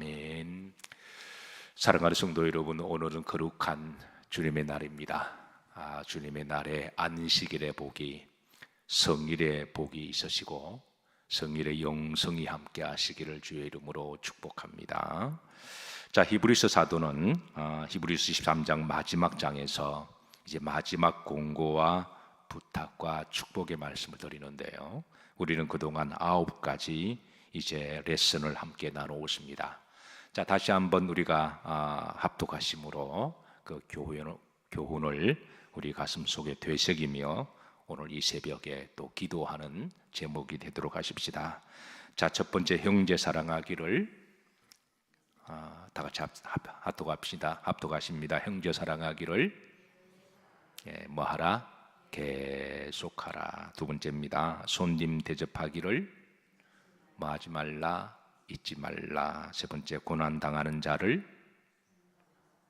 아멘. 사랑하는 성도 여러분, 오늘은 거룩한 주님의 날입니다. 주님의 날에 안식일의 복이, 성일의 복이 있으시고 성일의 영성이 함께 하시기를 주의 이름으로 축복합니다. 자, 히브리서 사도는 히브리서 13장 마지막 장에서 이제 마지막 공고와 부탁과 축복의 말씀을 드리는데요, 우리는 그동안 9가지 이제 레슨을 함께 나누었습니다. 자, 다시 한번 우리가 합독하심으로 그 교훈을 우리 가슴 속에 되새기며 오늘 이 새벽에 또 기도하는 제목이 되도록 하십시다. 자, 첫 번째, 형제 사랑하기를 다 같이 합독하십니다. 형제 사랑하기를 뭐하라? 계속하라. 두 번째입니다. 손님 대접하기를 뭐하지 말라? 잊지 말라. 세 번째, 고난당하는 자를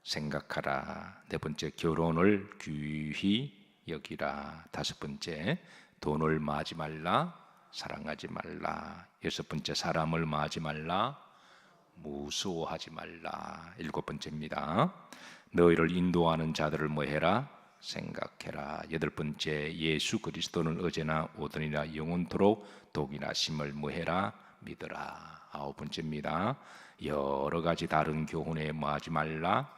생각하라. 네 번째, 결혼을 귀히 여기라. 다섯 번째, 돈을 마지 말라, 사랑하지 말라. 여섯 번째, 사람을 마지 말라, 무서워하지 말라. 일곱 번째입니다. 너희를 인도하는 자들을 뭐해라? 생각해라. 여덟 번째, 예수 그리스도는 어제나 오늘이나 영원토록 독일하심을 뭐해라? 믿어라. 아홉 번째입니다. 여러 가지 다른 교훈에 뭐하지 말라?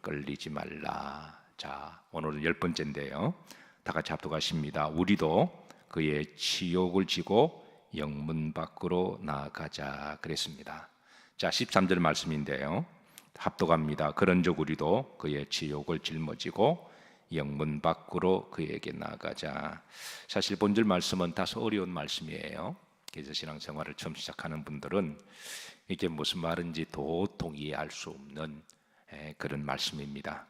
끌리지 말라. 자, 오늘은 열 번째인데요, 다 같이 합독하십니다. 우리도 그의 치욕을 지고 영문 밖으로 나아가자 그랬습니다. 자, 13절 말씀인데요, 합독합니다. 그런즉 우리도 그의 치욕을 짊어지고 영문 밖으로 그에게 나아가자. 사실 본절 말씀은 다소 어려운 말씀이에요. 그래서 신앙생활을 처음 시작하는 분들은 이게 무슨 말인지 도통히 알 수 없는 그런 말씀입니다.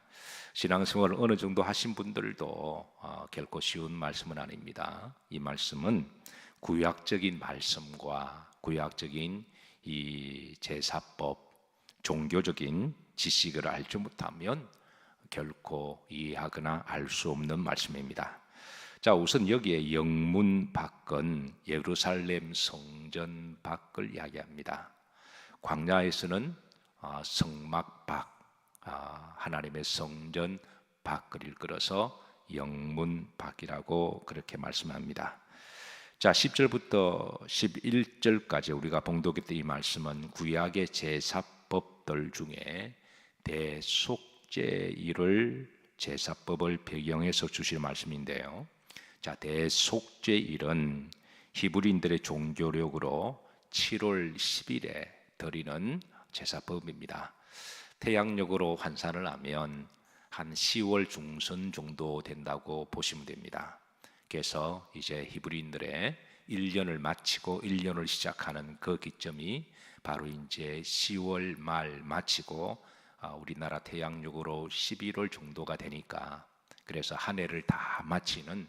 신앙생활을 어느 정도 하신 분들도 결코 쉬운 말씀은 아닙니다. 이 말씀은 구약적인 말씀과 구약적인 이 제사법, 종교적인 지식을 알지 못하면 결코 이해하거나 알 수 없는 말씀입니다. 자, 우선 여기에 영문 밖은 예루살렘 성전 밖을 이야기합니다. 광야에서는 성막 밖, 하나님의 성전 밖을 일컬어서 영문 밖이라고 그렇게 말씀합니다. 자, 10절부터 11절까지 우리가 봉독했던 이 말씀은 구약의 제사법들 중에 대속죄일을 제사법을 배경해서 주실 말씀인데요, 자, 대속죄일은 히브리인들의 종교력으로 7월 10일에 드리는 제사법입니다. 태양력으로 환산을 하면 한 10월 중순 정도 된다고 보시면 됩니다. 그래서 이제 히브리인들의 1년을 마치고 1년을 시작하는 그 기점이 바로 이제 10월 말 마치고 우리나라 태양력으로 11월 정도가 되니까, 그래서 한 해를 다 마치는,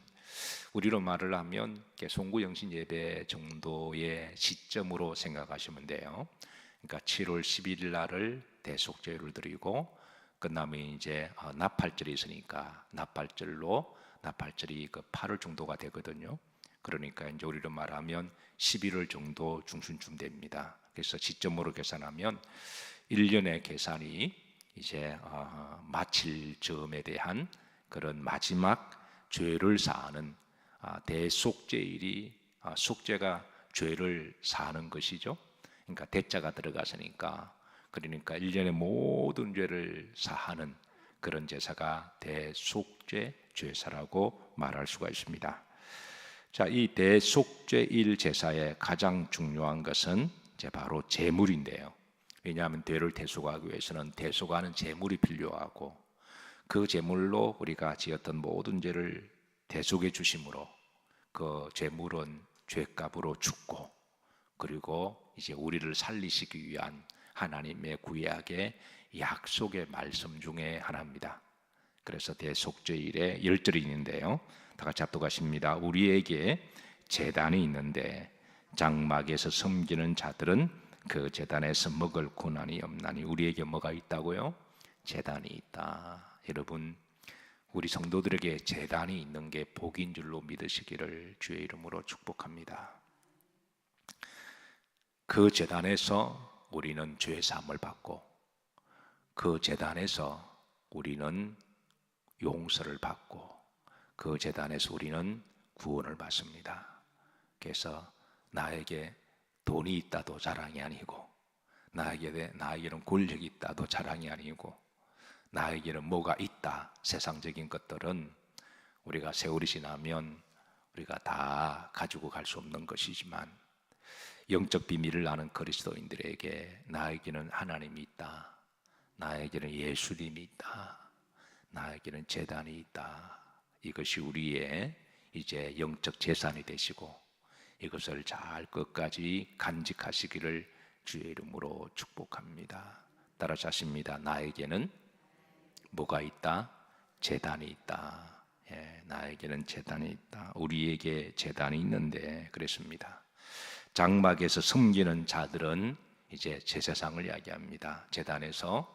우리로 말을 하면 송구영신 예배 정도의 시점으로 생각하시면 돼요. 그러니까 7월 11일 날을 대속죄를 드리고 끝나면 이제 나팔절이 있으니까 나팔절이 그 8월 정도가 되거든요. 그러니까 이제 우리로 말하면 11월 정도 중순쯤 됩니다. 그래서 시점으로 계산하면 1년의 계산이 이제 마칠 즈음에 대한 그런 마지막 죄를 사하는 대속죄일이, 속죄가 죄를 사하는 것이죠. 그러니까 대자가 들어갔으니까, 그러니까 1년의 모든 죄를 사하는 그런 제사가 대속죄 제사라고 말할 수가 있습니다. 자, 이 대속죄일 제사의 가장 중요한 것은 이제 바로 제물인데요. 왜냐하면 죄를 대속하기 위해서는 대속하는 제물이 필요하고, 그 제물로 우리가 지었던 모든 죄를 대속해 주심으로 그 제물은 죄값으로 죽고, 그리고 이제 우리를 살리시기 위한 하나님의 구약의 약속의 말씀 중에 하나입니다. 그래서 대속죄일에 10절이 있는데요, 다 같이 합독하십니다. 우리에게 제단이 있는데 장막에서 섬기는 자들은 그 제단에서 먹을 고난이 없나니. 우리에게 뭐가 있다고요? 제단이 있다. 여러분, 우리 성도들에게 제단이 있는 게 복인 줄로 믿으시기를 주의 이름으로 축복합니다. 그 제단에서 우리는 죄 사함을 받고 그 제단에서 우리는 용서를 받고 그 제단에서 우리는 구원을 받습니다. 그래서 나에게 돈이 있다도 자랑이 아니고 나에게는 권력이 있다도 자랑이 아니고 나에게는 뭐가 있다, 세상적인 것들은 우리가 세월이 지나면 우리가 다 가지고 갈 수 없는 것이지만 영적 비밀을 아는 그리스도인들에게 나에게는 하나님이 있다, 나에게는 예수님이 있다, 나에게는 제단이 있다. 이것이 우리의 이제 영적 재산이 되시고 이것을 잘 끝까지 간직하시기를 주의 이름으로 축복합니다. 따라서 하십니다. 나에게는 뭐가 있다? 제단이 있다. 나에게는 제단이 있다. 우리에게 제단이 있는데 그랬습니다. 장막에서 섬기는 자들은 이제 제사장을 이야기합니다. 제단에서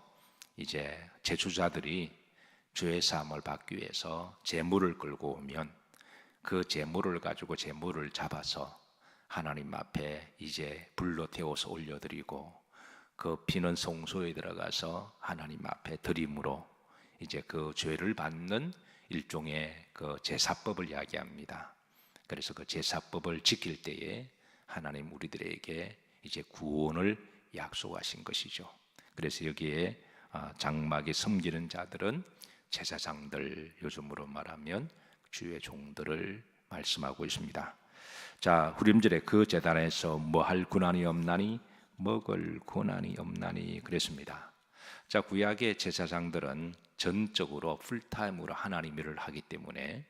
이제 제주자들이 죄 사함을 받기 위해서 제물을 끌고 오면 그 제물을 가지고 제물을 잡아서 하나님 앞에 이제 불로 태워서 올려드리고 그 피는 성소에 들어가서 하나님 앞에 드림으로 이제 그 죄를 받는 일종의 그 제사법을 이야기합니다. 그래서 그 제사법을 지킬 때에 하나님 우리들에게 이제 구원을 약속하신 것이죠. 그래서 여기에 장막에 섬기는 자들은 제사장들, 요즘으로 말하면 주의 종들을 말씀하고 있습니다. 자, 후림절에 그 제단에서 뭐 할 고난이 없나니 먹을 고난이 없나니 그랬습니다. 자, 구약의 제사장들은 전적으로 풀타임으로 하나님 일을 하기 때문에,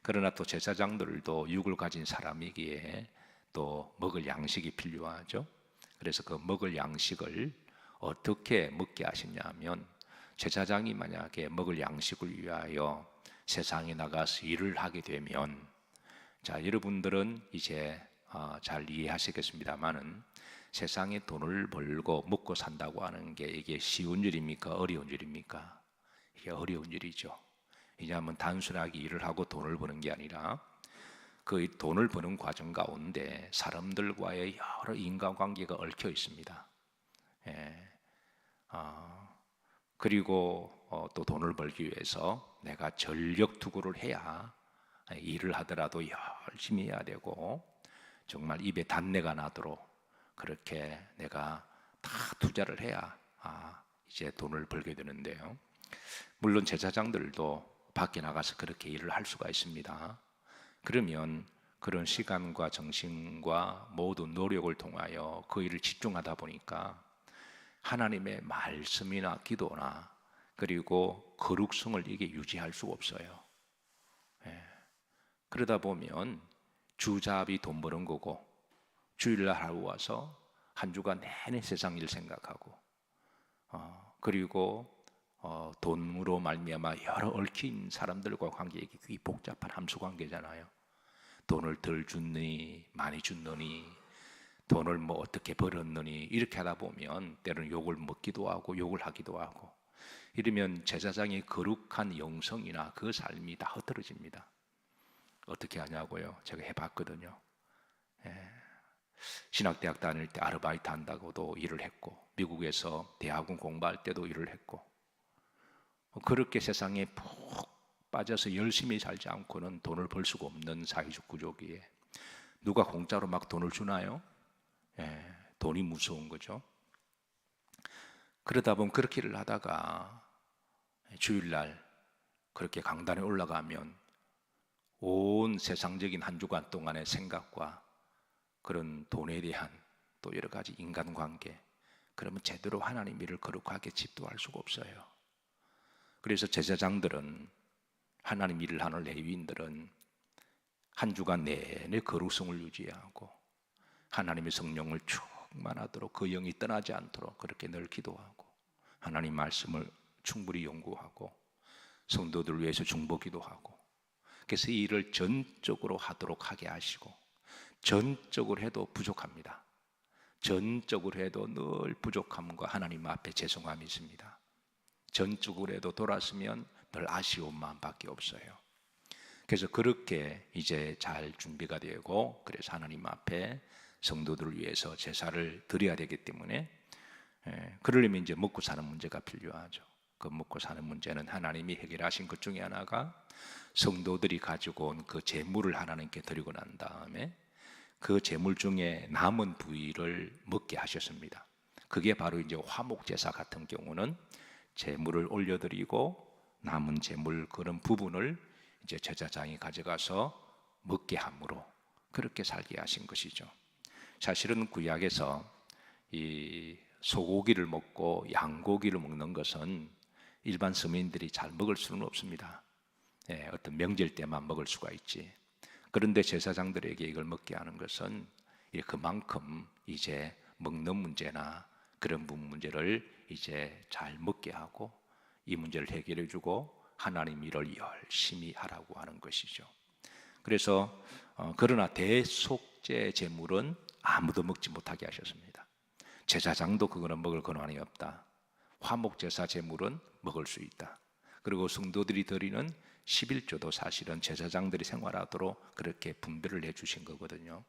그러나 또 제사장들도 육을 가진 사람이기에 또 먹을 양식이 필요하죠. 그래서 그 먹을 양식을 어떻게 먹게 하시냐면, 제사장이 만약에 먹을 양식을 위하여 세상에 나가서 일을 하게 되면, 자, 여러분들은 이제 잘 이해하시겠습니다만은 세상에 돈을 벌고 먹고 산다고 하는 게 이게 쉬운 일입니까? 어려운 일입니까? 이게 어려운 일이죠. 왜냐하면 단순하게 일을 하고 돈을 버는 게 아니라 그 돈을 버는 과정 가운데 사람들과의 여러 인간관계가 얽혀 있습니다. 그리고 또 돈을 벌기 위해서 내가 전력 투구를 해야, 일을 하더라도 열심히 해야 되고 정말 입에 단내가 나도록 그렇게 내가 다 투자를 해야 이제 돈을 벌게 되는데요. 물론 제사장들도 밖에 나가서 그렇게 일을 할 수가 있습니다. 그러면 그런 시간과 정신과 모든 노력을 통하여 그 일을 집중하다 보니까 하나님의 말씀이나 기도나 그리고 거룩성을 이게 유지할 수가 없어요. 그러다 보면 주잡이 돈 버는 거고 주일날 하루 와서 한 주간 내내 세상 일 생각하고 그리고 돈으로 말미암아 여러 얽힌 사람들과 관계, 이게 굉장히 복잡한 함수 관계잖아요. 돈을 덜 줬느니 많이 줬느니 돈을 뭐 어떻게 벌었느니 이렇게 하다 보면 때로는 욕을 먹기도 하고 욕을 하기도 하고 이러면 제사장의 거룩한 영성이나 그 삶이 다 흐트러집니다. 어떻게 하냐고요? 제가 해봤거든요. 신학대학 다닐 때 아르바이트 한다고도 일을 했고 미국에서 대학원 공부할 때도 일을 했고 그렇게 세상에 푹 빠져서 열심히 살지 않고는 돈을 벌 수가 없는 사회적 구조기에 누가 공짜로 막 돈을 주나요? 돈이 무서운 거죠. 그러다 보면 그렇게 일을 하다가 주일날 그렇게 강단에 올라가면 온 세상적인 한 주간 동안의 생각과 그런 돈에 대한 또 여러 가지 인간관계, 그러면 제대로 하나님 일을 거룩하게 집도할 수가 없어요. 그래서 제사장들은, 하나님 일을 하는 레위인들은 한 주간 내내 거룩성을 유지하고 하나님의 성령을 충만하도록 그 영이 떠나지 않도록 그렇게 늘 기도하고 하나님 말씀을 충분히 연구하고 성도들 위해서 중보기도 하고, 그래서 이 일을 전적으로 하도록 하게 하시고, 전적으로 해도 부족합니다. 전적으로 해도 늘 부족함과 하나님 앞에 죄송함이 있습니다. 전적으로 해도 돌았으면 늘 아쉬운 마음밖에 없어요. 그래서 그렇게 이제 잘 준비가 되고, 그래서 하나님 앞에 성도들을 위해서 제사를 드려야 되기 때문에 그러려면 이제 먹고 사는 문제가 필요하죠. 그 먹고 사는 문제는 하나님이 해결하신 것 중에 하나가 성도들이 가지고 온 그 제물을 하나님께 드리고 난 다음에 그 제물 중에 남은 부위를 먹게 하셨습니다. 그게 바로 이제 화목 제사 같은 경우는 제물을 올려드리고 남은 제물 그런 부분을 이제 제사장이 가져가서 먹게 함으로 그렇게 살게 하신 것이죠. 사실은 구약에서 이 소고기를 먹고 양고기를 먹는 것은 일반 서민들이 잘 먹을 수는 없습니다. 어떤 명절 때만 먹을 수가 있지. 그런데 제사장들에게 이걸 먹게 하는 것은 그만큼 이제 먹는 문제나 그런 문제를 이제 잘 먹게 하고 이 문제를 해결해 주고 하나님 일을 열심히 하라고 하는 것이죠. 그래서 그러나 대속죄 제물은 아무도 먹지 못하게 하셨습니다. 제사장도 그거는 먹을 권한이 없다. 화목제사 제물은 먹을 수 있다. 그리고 성도들이 드리는 11조도 사실은 제사장들이 생활하도록 그렇게 분배를 해주신 거거든요.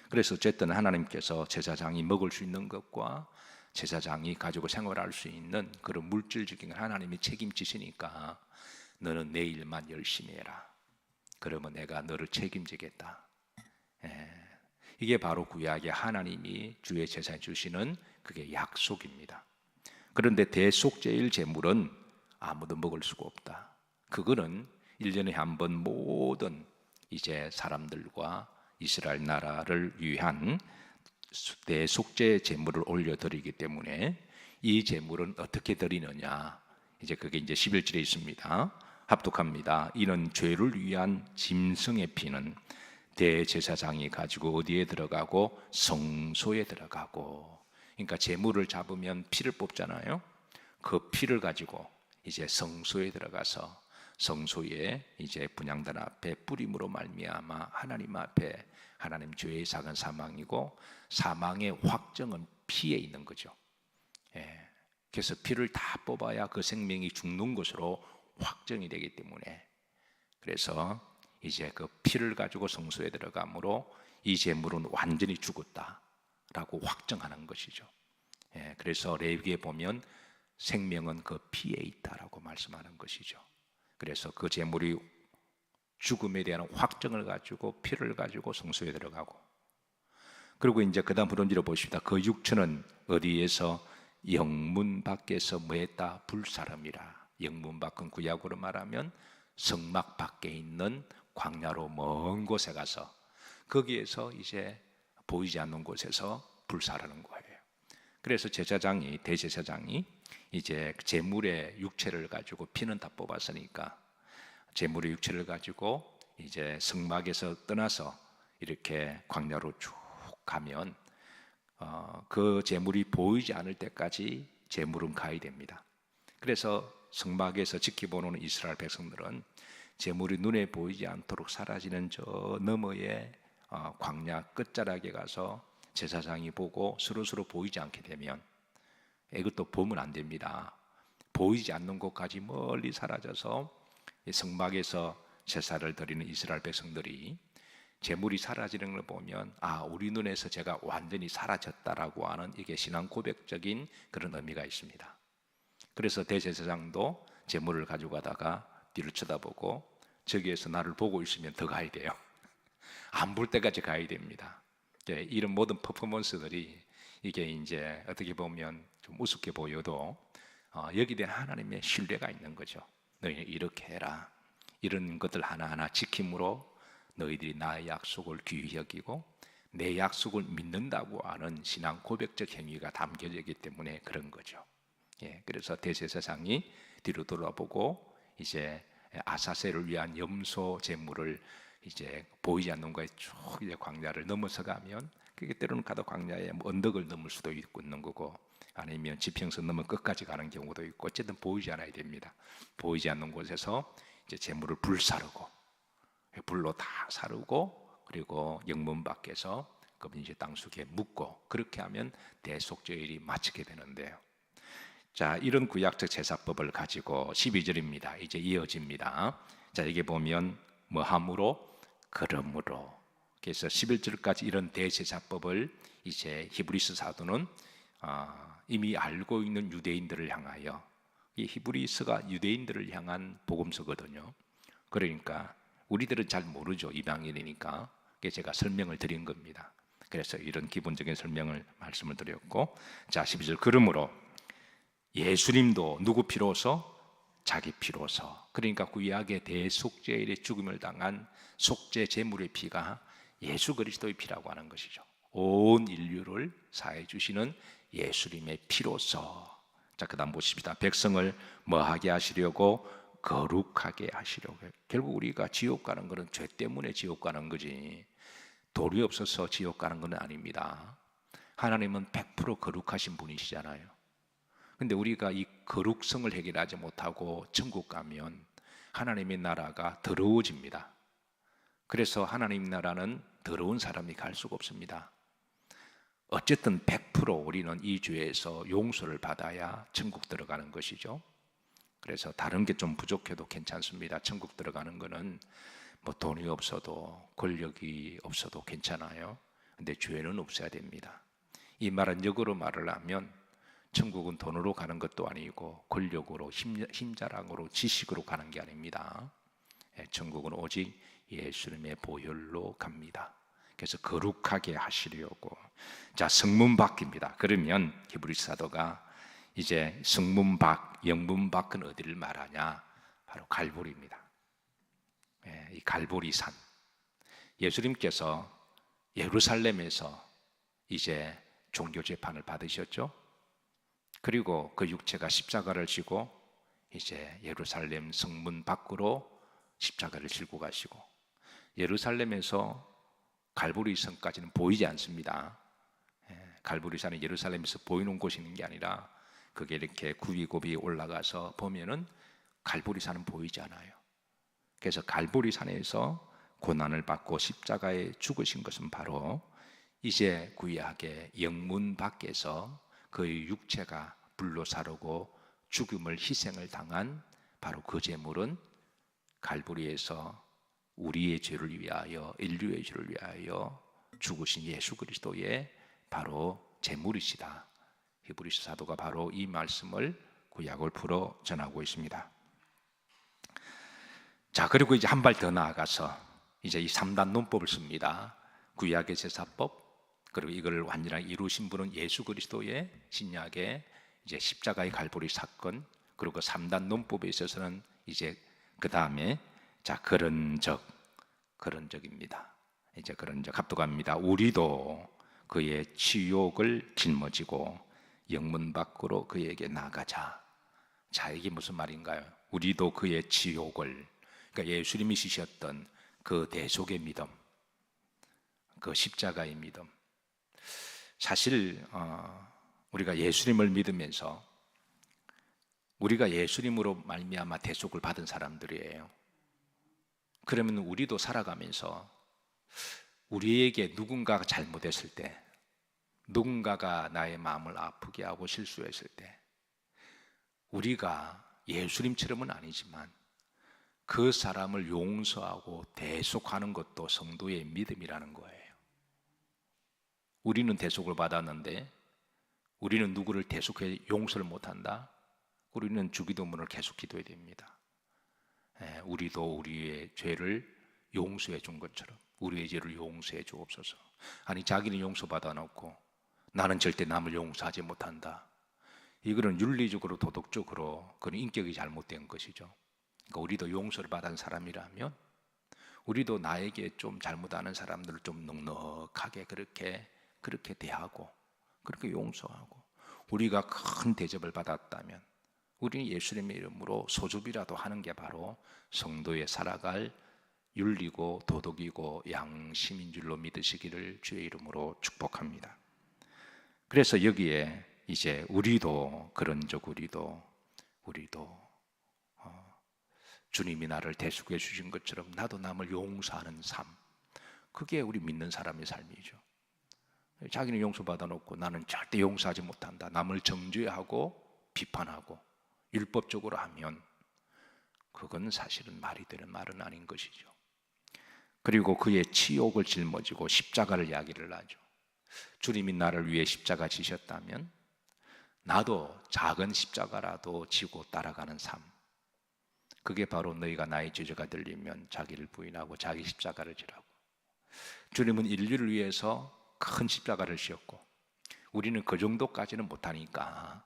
그래서 어쨌든 하나님께서 제사장이 먹을 수 있는 것과 제사장이 가지고 생활할 수 있는 그런 물질적인 걸 하나님이 책임지시니까 너는 내 일만 열심히 해라. 그러면 내가 너를 책임지겠다. 이게 바로 구약의 하나님이 주의 제사에 주시는 그게 약속입니다. 그런데 대속죄일 제물은 아무도 먹을 수가 없다. 그거는 1년에 한 번 모든 이제 사람들과 이스라엘 나라를 위한 대속죄 제물을 올려드리기 때문에 이 제물은 어떻게 드리느냐? 이제 그게 이제 11절에 있습니다. 합독합니다. 이는 죄를 위한 짐승의 피는 대제사장이 가지고 어디에 들어가고 성소에 들어가고. 그러니까 제물을 잡으면 피를 뽑잖아요. 그 피를 가지고 이제 성소에 들어가서 성소에 이제 분향단 앞에 뿌림으로 말미암아 하나님 앞에 하나님 죄의 작은 사망이고 사망의 확정은 피에 있는 거죠. 그래서 피를 다 뽑아야 그 생명이 죽는 것으로 확정이 되기 때문에 그래서 이제 그 피를 가지고 성소에 들어가므로 이 제물은 완전히 죽었다라고 확정하는 것이죠. 그래서 레위기에 보면 생명은 그 피에 있다라고 말씀하는 것이죠. 그래서 그 제물이 죽음에 대한 확정을 가지고 피를 가지고 성소에 들어가고 그리고 이제 그 다음 브론지로 보십니다. 그 육체는 어디에서 영문 밖에서 뭐했다? 불사름이라. 영문 밖은 구약으로 말하면 성막 밖에 있는 광야로 먼 곳에 가서 거기에서 이제 보이지 않는 곳에서 불사르는 거예요. 그래서 제사장이 대제사장이 이제 제물의 육체를 가지고 피는 다 뽑았으니까 제물의 육체를 가지고 이제 성막에서 떠나서 이렇게 광야로 쭉 가면 그 제물이 보이지 않을 때까지 제물은 가야 됩니다. 그래서 성막에서 지켜보는 이스라엘 백성들은 제물이 눈에 보이지 않도록 사라지는 저 너머의 광야 끝자락에 가서 제사장이 보고 스스로 보이지 않게 되면 이것도 보면 안 됩니다. 보이지 않는 곳까지 멀리 사라져서 성막에서 제사를 드리는 이스라엘 백성들이 제물이 사라지는 걸 보면 우리 눈에서 제가 완전히 사라졌다라고 하는 이게 신앙 고백적인 그런 의미가 있습니다. 그래서 대제사장도 제물을 가지고 가다가 뒤를 쳐다보고 저기에서 나를 보고 있으면 더 가야 돼요. 안 볼 때까지 가야 됩니다. 이런 모든 퍼포먼스들이 이게 이제 어떻게 보면 좀 우습게 보여도 여기에 대한 하나님의 신뢰가 있는 거죠. 너희는 이렇게 해라. 이런 것들 하나하나 지킴으로 너희들이 나의 약속을 귀히 여기고 내 약속을 믿는다고 하는 신앙 고백적 행위가 담겨져 있기 때문에 그런 거죠. 그래서 대제사장이 뒤로 돌아보고 이제 아사셀을 위한 염소 제물을 이제 보이지 않는 거에 쭉 이제 광야를 넘어서 가면 그게 때로는 가다 광야에 언덕을 넘을 수도 있는 거고 아니면 지평선 넘어 끝까지 가는 경우도 있고 어쨌든 보이지 않아야 됩니다. 보이지 않는 곳에서 이제 제물을 불사르고 불로 다 사르고 그리고 영문 밖에서 그분 이제 땅속에 묻고 그렇게 하면 대속죄일이 마치게 되는데요. 자, 이런 구약적 제사법을 가지고 12절입니다. 이제 이어집니다. 자, 이게 보면 뭐 함으로 그러므로 그래서 11절까지 이런 대제사법을 이제 히브리서 사도는 이미 알고 있는 유대인들을 향하여, 이 히브리서가 유대인들을 향한 복음서거든요. 그러니까 우리들은 잘 모르죠. 이방인이니까. 그게 제가 설명을 드린 겁니다. 그래서 이런 기본적인 설명을 말씀을 드렸고, 자 12절, 그러므로 예수님도 누구 피로서? 자기 피로서. 그러니까 구약의 대속죄일의 죽음을 당한 속죄 제물의 피가 예수 그리스도의 피라고 하는 것이죠. 온 인류를 사해 주시는 예수님의 피로서. 자, 그 다음 보십시다. 백성을 뭐하게 하시려고? 거룩하게 하시려고. 결국 우리가 지옥 가는 것은 죄 때문에 지옥 가는 거지, 돌이 없어서 지옥 가는 건 아닙니다. 하나님은 100% 거룩하신 분이시잖아요. 근데 우리가 이 거룩성을 해결하지 못하고 천국 가면 하나님의 나라가 더러워집니다. 그래서 하나님 나라는 더러운 사람이 갈 수가 없습니다. 어쨌든 100% 우리는 이 죄에서 용서를 받아야 천국 들어가는 것이죠. 그래서 다른 게 좀 부족해도 괜찮습니다. 천국 들어가는 거는 뭐 돈이 없어도 권력이 없어도 괜찮아요. 근데 죄는 없어야 됩니다. 이 말은 역으로 말을 하면 천국은 돈으로 가는 것도 아니고 권력으로, 힘자랑으로, 지식으로 가는 게 아닙니다. 천국은 오직 예수님의 보혈로 갑니다. 그래서 거룩하게 하시려고. 자, 성문밖입니다. 그러면 히브리서 사도가 이제 성문밖, 영문밖은 어디를 말하냐? 바로 갈보리입니다. 이 갈보리산. 예수님께서 예루살렘에서 이제 종교 재판을 받으셨죠. 그리고 그 육체가 십자가를 지고 이제 예루살렘 성문 밖으로 십자가를 지고 가시고, 예루살렘에서 갈보리산까지는 보이지 않습니다. 갈보리산은 예루살렘에서 보이는 곳이 있는 게 아니라 그게 이렇게 굽이굽이 올라가서 보면은 갈보리산은 보이지 않아요. 그래서 갈보리산에서 고난을 받고 십자가에 죽으신 것은 바로 이제 구약의 영문 밖에서 그의 육체가 불로 사르고 죽음을, 희생을 당한 바로 그 제물은 갈보리에서 우리의 죄를 위하여, 인류의 죄를 위하여 죽으신 예수 그리스도의 바로 제물이시다. 히브리서 사도가 바로 이 말씀을 구약을 풀어 전하고 있습니다. 자, 그리고 이제 한 발 더 나아가서 이제 이 3단 논법을 씁니다. 구약의 제사법, 그리고 이걸 완전하게 이루신 분은 예수 그리스도의 신약의 이제 십자가의 갈보리 사건, 그리고 3단 논법에 있어서는 이제 그 다음에 자, 그런적입니다. 이제 그런적 합독합니다. 우리도 그의 치욕을 짊어지고 영문 밖으로 그에게 나가자. 자, 이게 무슨 말인가요? 우리도 그의 치욕을, 그러니까 예수님이 지셨던 그 대속의 믿음, 그 십자가의 믿음. 사실 우리가 예수님을 믿으면서 우리가 예수님으로 말미암아 대속을 받은 사람들이에요. 그러면 우리도 살아가면서 우리에게 누군가가 잘못했을 때, 누군가가 나의 마음을 아프게 하고 실수했을 때, 우리가 예수님처럼은 아니지만 그 사람을 용서하고 대속하는 것도 성도의 믿음이라는 거예요. 우리는 대속을 받았는데 우리는 누구를 대속해 용서를 못한다? 우리는 주기도문을 계속 기도해야 됩니다. 우리도 우리의 죄를 용서해 준 것처럼 우리의 죄를 용서해 주옵소서. 아니, 자기는 용서받아 놓고 나는 절대 남을 용서하지 못한다. 이거는 윤리적으로, 도덕적으로 그런 인격이 잘못된 것이죠. 그러니까 우리도 용서를 받은 사람이라면 우리도 나에게 좀 잘못하는 사람들을 좀 넉넉하게 그렇게 대하고 그렇게 용서하고, 우리가 큰 대접을 받았다면 우리는 예수님의 이름으로 소줍이라도 하는 게 바로 성도의 살아갈 윤리고 도덕이고 양심인 줄로 믿으시기를 주의 이름으로 축복합니다. 그래서 여기에 이제 우리도 주님이 나를 대속해 주신 것처럼 나도 남을 용서하는 삶, 그게 우리 믿는 사람의 삶이죠. 자기는 용서받아 놓고 나는 절대 용서하지 못한다, 남을 정죄하고 비판하고 율법적으로 하면 그건 사실은 말이 되는 말은 아닌 것이죠. 그리고 그의 치욕을 짊어지고 십자가를 이야기를 하죠. 주님이 나를 위해 십자가 지셨다면 나도 작은 십자가라도 지고 따라가는 삶, 그게 바로 너희가 나의 제자가 되려면 자기를 부인하고 자기 십자가를 지라고. 주님은 인류를 위해서 큰 십자가를 지었고 우리는 그 정도까지는 못하니까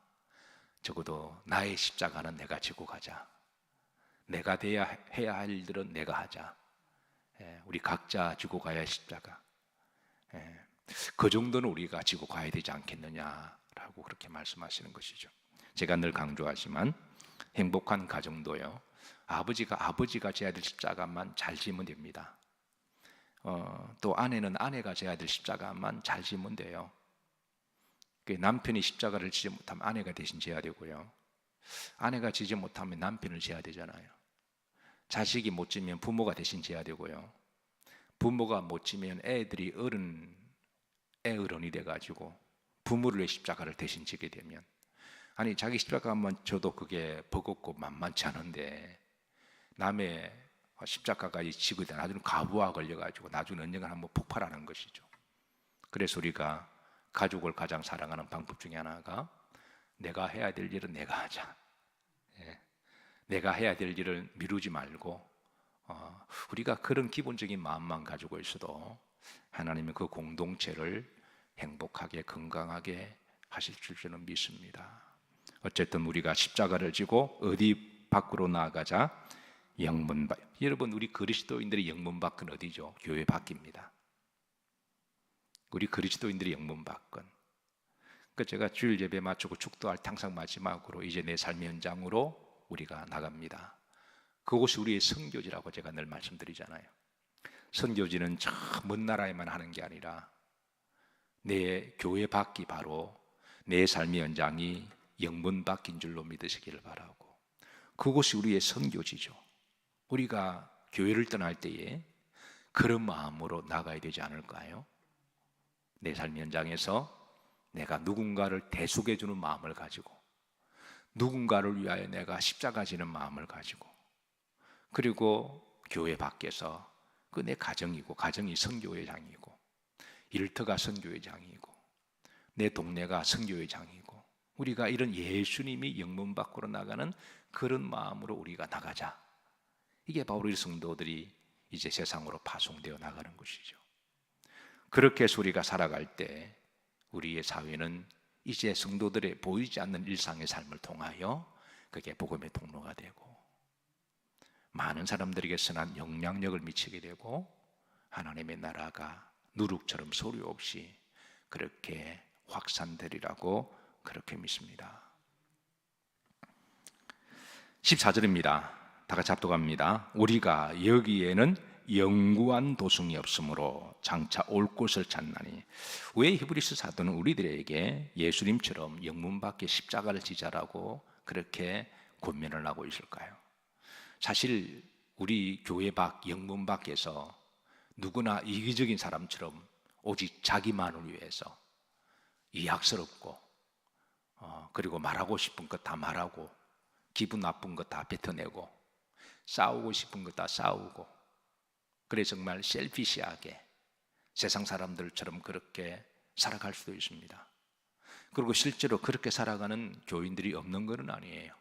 적어도 나의 십자가는 내가 지고 가자. 내가 해야 할 일들은 내가 하자. 우리 각자 지고 가야 할 십자가. 그 정도는 우리가 지고 가야 되지 않겠느냐라고 그렇게 말씀하시는 것이죠. 제가 늘 강조하지만 행복한 가정도요, 아버지가 져야 될 십자가만 잘 지면 됩니다. 또 아내는 아내가 져야 될 십자가만 잘 지면 돼요. 남편이 십자가를 지지 못하면 아내가 대신 져야 되고요, 아내가 지지 못하면 남편을 져야 되잖아요. 자식이 못 지면 부모가 대신 져야 되고요, 부모가 못 지면 애들이 어른이 돼가지고 부모를 위해 십자가를 대신 지게 되면, 아니 자기 십자가만 져도 그게 버겁고 만만치 않은데 남의 십자가까지 지고 있다 나중에 가부화 걸려가지고 나중에 언젠가 한번 폭발하는 것이죠. 그래서 우리가 가족을 가장 사랑하는 방법 중에 하나가 내가 해야 될 일은 내가 하자. 내가 해야 될 일을 미루지 말고 우리가 그런 기본적인 마음만 가지고 있어도 하나님은 그 공동체를 행복하게 건강하게 하실 줄 저는 믿습니다. 어쨌든 우리가 십자가를 지고 어디 밖으로 나아가자? 영문 밖. 여러분, 우리 그리스도인들의 영문 밖은 어디죠? 교회 밖입니다. 우리 그리스도인들의 영문 밖은. 제가 주일 예배 마치고 축도할 항상 마지막으로 이제 내 삶의 현장으로 우리가 나갑니다. 그곳이 우리의 선교지라고 제가 늘 말씀드리잖아요. 선교지는 저 먼 나라에만 하는 게 아니라 내 교회 밖이 바로 내 삶의 현장이 영문 밖인 줄로 믿으시기를 바라고, 그곳이 우리의 선교지죠. 우리가 교회를 떠날 때에 그런 마음으로 나가야 되지 않을까요? 내 삶 현장에서 내가 누군가를 대속해주는 마음을 가지고, 누군가를 위하여 내가 십자가 지는 마음을 가지고, 그리고 교회 밖에서 그 내 가정이고, 가정이 선교의 장이고, 일터가 선교의 장이고, 내 동네가 선교의 장이고, 우리가 이런 예수님이 영문 밖으로 나가는 그런 마음으로 우리가 나가자. 이게 바로 우리 성도들이 이제 세상으로 파송되어 나가는 것이죠. 그렇게 해서 우리가 살아갈 때 우리의 사회는 이제 성도들의 보이지 않는 일상의 삶을 통하여 그게 복음의 통로가 되고 많은 사람들에게 선한 영향력을 미치게 되고 하나님의 나라가 누룩처럼 소리 없이 그렇게 확산되리라고 그렇게 믿습니다. 14절입니다. 다 같이 합독합니다. 우리가 여기에는 영구한 도성이 없으므로 장차 올 곳을 찾나니. 왜 히브리서 사도는 우리들에게 예수님처럼 영문 밖에 십자가를 지자라고 그렇게 권면을 하고 있을까요? 사실 우리 교회 밖, 영문 밖에서 누구나 이기적인 사람처럼 오직 자기만을 위해서 이악스럽고 그리고 말하고 싶은 것 다 말하고 기분 나쁜 것 다 뱉어내고 싸우고 싶은 것 다 싸우고, 그래 정말 셀피시하게 세상 사람들처럼 그렇게 살아갈 수도 있습니다. 그리고 실제로 그렇게 살아가는 교인들이 없는 것은 아니에요.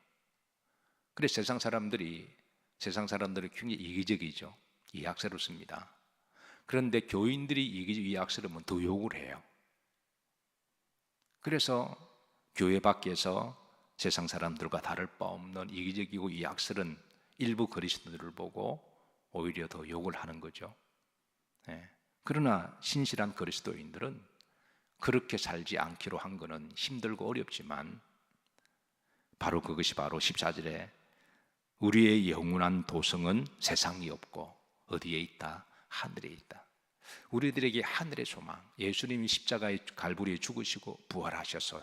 그래 세상 사람들이 굉장히 이기적이죠. 이악스럽습니다. 그런데 교인들이 이악스러우면 더 욕을 해요. 그래서 교회 밖에서 세상 사람들과 다를 바 없는 이기적이고 이악스러운 일부 그리스도들을 보고 오히려 더 욕을 하는 거죠. 그러나 신실한 그리스도인들은 그렇게 살지 않기로 한 것은 힘들고 어렵지만 바로 그것이 바로 14절에 우리의 영원한 도성은 세상이 없고 어디에 있다? 하늘에 있다. 우리들에게 하늘의 소망, 예수님이 십자가의 갈보리에 죽으시고 부활하셔서,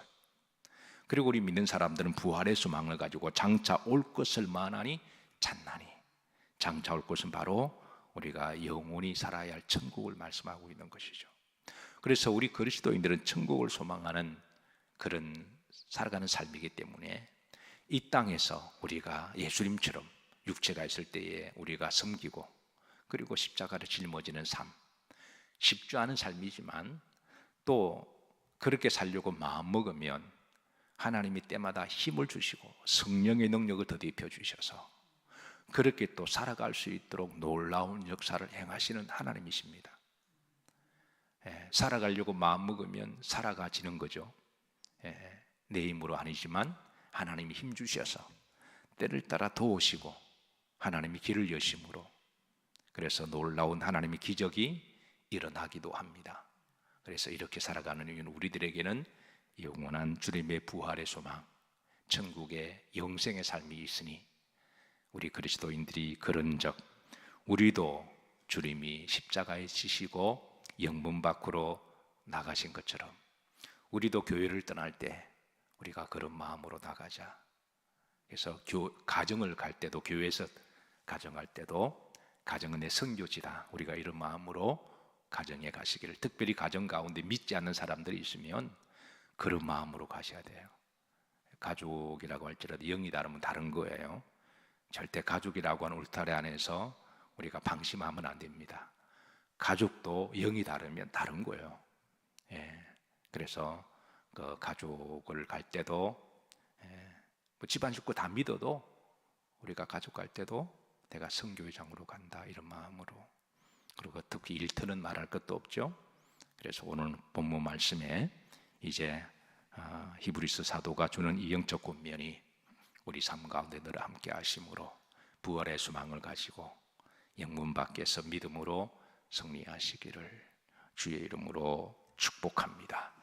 그리고 우리 믿는 사람들은 부활의 소망을 가지고 장차 올 것을 만하니 찾나니. 장차 올 것은 바로 우리가 영원히 살아야 할 천국을 말씀하고 있는 것이죠. 그래서 우리 그리스도인들은 천국을 소망하는 그런 살아가는 삶이기 때문에 이 땅에서 우리가 예수님처럼 육체가 있을 때에 우리가 섬기고 그리고 십자가를 짊어지는 삶, 쉽지 않은 삶이지만 또 그렇게 살려고 마음먹으면 하나님이 때마다 힘을 주시고 성령의 능력을 더입혀 주셔서 그렇게 또 살아갈 수 있도록 놀라운 역사를 행하시는 하나님이십니다. 살아가려고 마음먹으면 살아가지는 거죠. 내 힘으로 아니지만 하나님이 힘 주셔서 때를 따라 도우시고 하나님이 길을 여심으로, 그래서 놀라운 하나님의 기적이 일어나기도 합니다. 그래서 이렇게 살아가는 이유는 우리들에게는 영원한 주님의 부활의 소망, 천국의 영생의 삶이 있으니 우리 그리스도인들이 그런즉 우리도 주님이 십자가에 지시고 영문 밖으로 나가신 것처럼 우리도 교회를 떠날 때 우리가 그런 마음으로 나가자. 그래서 가정을 갈 때도, 교회에서 가정할 때도 가정은 내 선교지다, 우리가 이런 마음으로 가정에 가시기를, 특별히 가정 가운데 믿지 않는 사람들이 있으면 그런 마음으로 가셔야 돼요. 가족이라고 할지라도 영이 다르면 다른 거예요. 절대 가족이라고 하는 울타리 안에서 우리가 방심하면 안 됩니다. 가족도 영이 다르면 다른 거예요. 그래서 그 가족을 갈 때도 뭐 집안 식구 다 믿어도 우리가 가족 갈 때도 내가 선교회장으로 간다, 이런 마음으로. 그리고 특히 일터는 말할 것도 없죠. 그래서 오늘 본문 말씀에 이제 히브리서 사도가 주는 이 영적 권면이 우리 삶 가운데 늘 함께 하심으로 부활의 소망을 가지고 영문 밖에서 믿음으로 승리하시기를 주의 이름으로 축복합니다.